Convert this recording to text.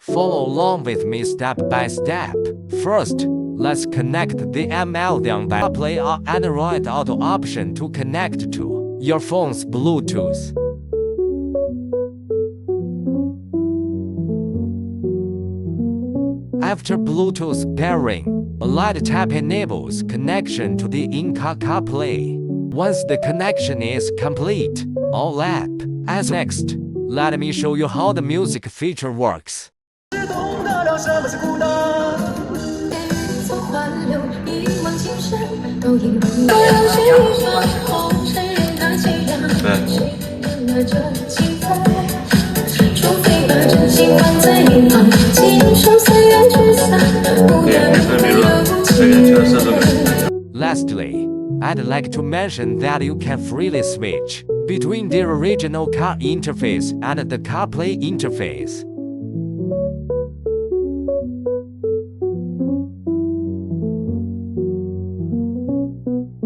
Follow along with me step by step. First, let's connect the MirrorLink CarPlay Android Auto option to connect to your phone's Bluetooth. After Bluetooth pairing, a light tap enables connection to the in-car CarPlay. Once the connection is complete, all app. As next, let me show you how the music feature works. Lastly, I'd like to mention that you can freely switch between the original car interface and the CarPlay interface.